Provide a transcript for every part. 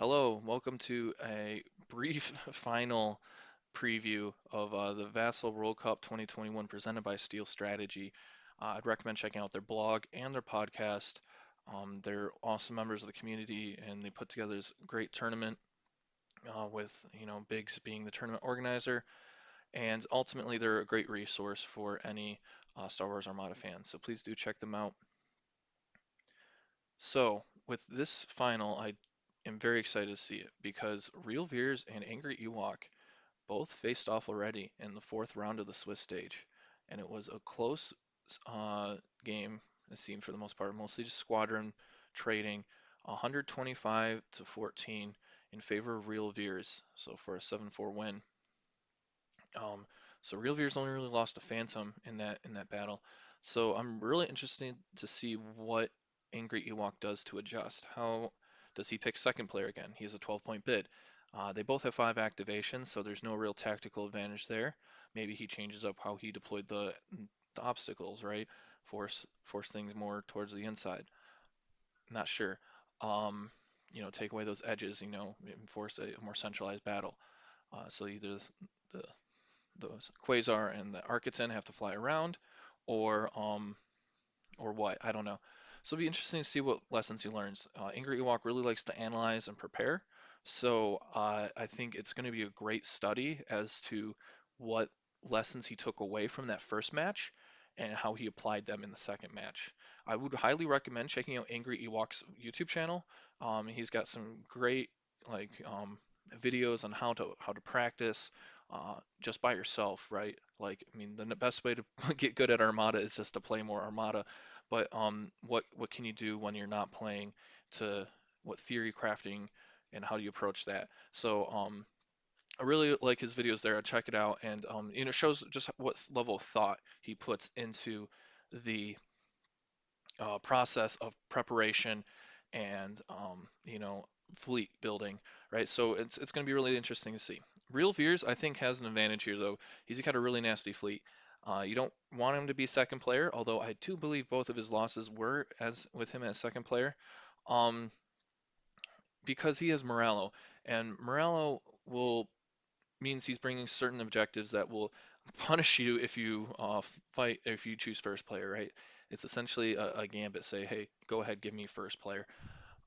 Hello, welcome to a brief final preview of the Vassal World Cup 2021 presented by Steel Strategy. I'd recommend checking out their blog and their podcast. They're awesome members of the community, and they put together this great tournament with, Biggs being the tournament organizer. And ultimately, they're a great resource for any Star Wars Armada fans. So please do check them out. So, with this final, I am very excited to see it because Real Veers and Angry Ewok both faced off already in the fourth round of the Swiss stage, and it was a close game. It seemed for the most part, mostly just squadron trading, 125 to 14 in favor of Real Veers, so for a 7-4 win. Um, so Real Veers only really lost to Phantom in that battle. So I'm really interested to see what Angry Ewok does to adjust. How does he pick second player again? He has a 12-point bid. They both have 5 activations, so there's no real tactical advantage there. Maybe he changes up how he deployed the obstacles, right? Force things more towards the inside. Not sure. Um, take away those edges, and force a more centralized battle. So either the those Quasar and the Architon have to fly around, or what? I don't know. So it'll be interesting to see what lessons he learns. Angry Ewok really likes to analyze and prepare, so I think it's going to be a great study as to what lessons he took away from that first match and how he applied them in the second match. I would highly recommend checking out Angry Ewok's YouTube channel. He's got some great like videos on how to practice just by yourself, right? Like, I mean, the best way to get good at Armada is just to play more Armada. But what can you do when you're not playing? To what theory crafting and how do you approach that? So I really like his videos there. Check it out, and shows just what level of thought he puts into the process of preparation and fleet building, right? So it's going to be really interesting to see. Real Veers, I think, has an advantage here though. He's got a really nasty fleet. You don't want him to be second player, although I do believe both of his losses were as with him as second player, um, because he has Morello, and Morello will means he's bringing certain objectives that will punish you if you fight if you choose first player, right? It's essentially a gambit. Say, hey, go ahead, give me first player.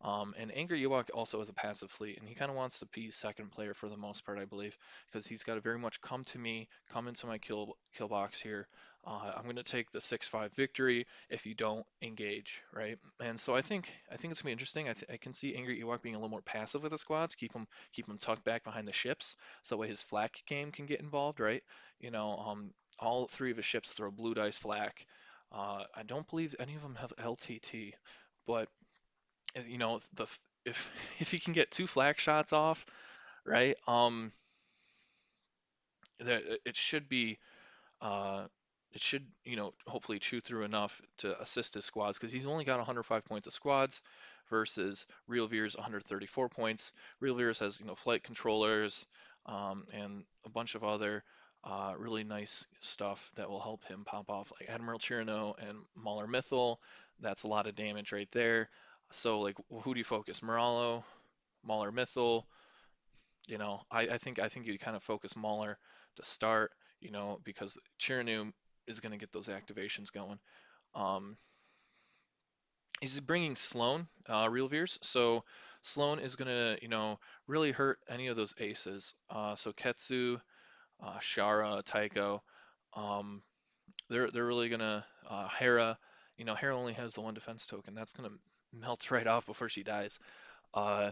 And Angry Ewok also has a passive fleet, and he kind of wants to be second player for the most part, I believe, because he's got to very much come to me, come into my kill box here. I'm going to take the 6-5 victory if you don't engage, right? And so I think it's gonna be interesting. I can see Angry Ewok being a little more passive with the squads, keep him tucked back behind the ships, so that way his flak game can get involved, right? All 3 of his ships throw blue dice flak. I don't believe any of them have LTT, but the if if he can get 2 flak shots off, right? It should be uh it should hopefully chew through enough to assist his squads because he's only got 105 points of squads versus Real Veer's 134 points. Real Veer's has flight controllers and a bunch of other really nice stuff that will help him pop off like Admiral Chirano and Mauler Mythal. That's a lot of damage right there. So like who do you focus? Moralo, Mauler Mythal, I think you kind of focus Mauler to start, because Chiranu is going to get those activations going. Um, he's bringing Sloan, Real Veers, so Sloan is going to, really hurt any of those aces. So Ketsu, Shara, Taiko, um, they're really gonna Hera. Hera only has the 1 defense token. That's gonna melt right off before she dies. Uh,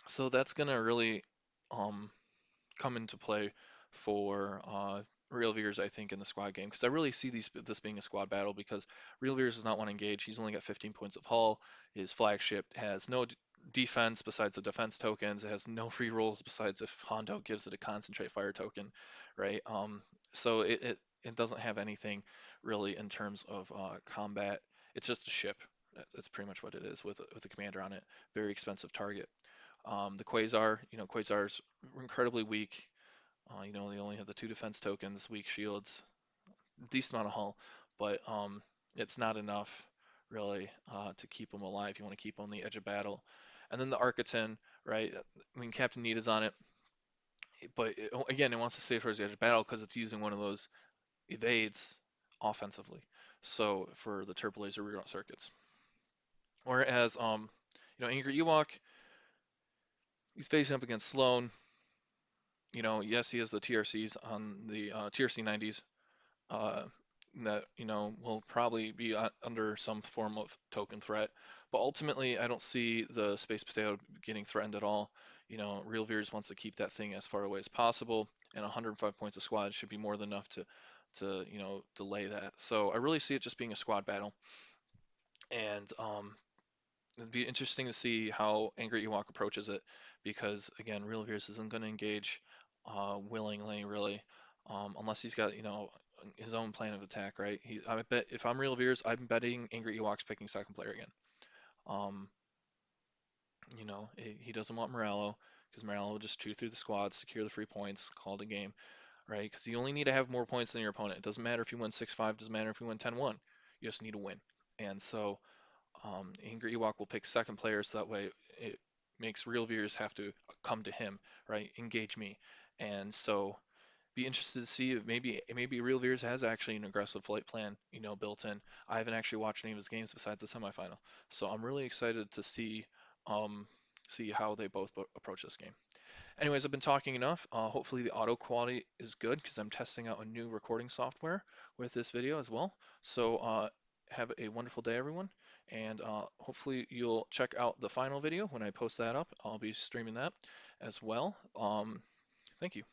so that's gonna really um come into play for Real Veers, I think, in the squad game because I really see this being a squad battle because Real Veers does not want to engage. He's only got 15 points of hull. His flagship has no defense besides the defense tokens. It has no free rolls besides if Hondo gives it a concentrate fire token, right? So it doesn't have anything really in terms of combat. It's just a ship. That's pretty much what it is with a commander on it. Very expensive target. The Quasar, Quasar's incredibly weak. They only have the 2 defense tokens, weak shields, decent amount of hull, but it's not enough really to keep them alive. You want to keep on the edge of battle. And then the Architon, right? I mean, Captain Need is on it, but again, it wants to stay towards the edge of battle because it's using one of those evades offensively. So for the turbo laser reroute circuits. Whereas, Angry Ewok, he's facing up against Sloan. Yes, he has the TRCs on the TRC 90s uh, that will probably be under some form of token threat. But ultimately, I don't see the Space Potato getting threatened at all. Real Veers wants to keep that thing as far away as possible, and 105 points of squad should be more than enough to delay that. So I really see it just being a squad battle, and it'd be interesting to see how Angry Ewok approaches it, because again, Real Veers isn't going to engage willingly, really, unless he's got his own plan of attack, right? I bet if I'm Real Veers, I'm betting Angry Ewok's picking second player again. Um, he doesn't want Morello because Morello will just chew through the squad, secure the free points, call it a game, right? Because you only need to have more points than your opponent. It doesn't matter if you win 6-5, doesn't matter if you win 10-1. You just need to win. And so Angry Ewok will pick second player, so that way it makes real viewers have to come to him, right? Engage me. And so be interested to see if maybe real viewers has actually an aggressive flight plan, built in. I haven't actually watched any of his games besides the semifinal, so I'm really excited to um, see how they both approach this game. Anyways, I've been talking enough. Hopefully the audio quality is good because I'm testing out a new recording software with this video as well. So have a wonderful day, everyone. And hopefully you'll check out the final video when I post that up. I'll be streaming that as well. Thank you.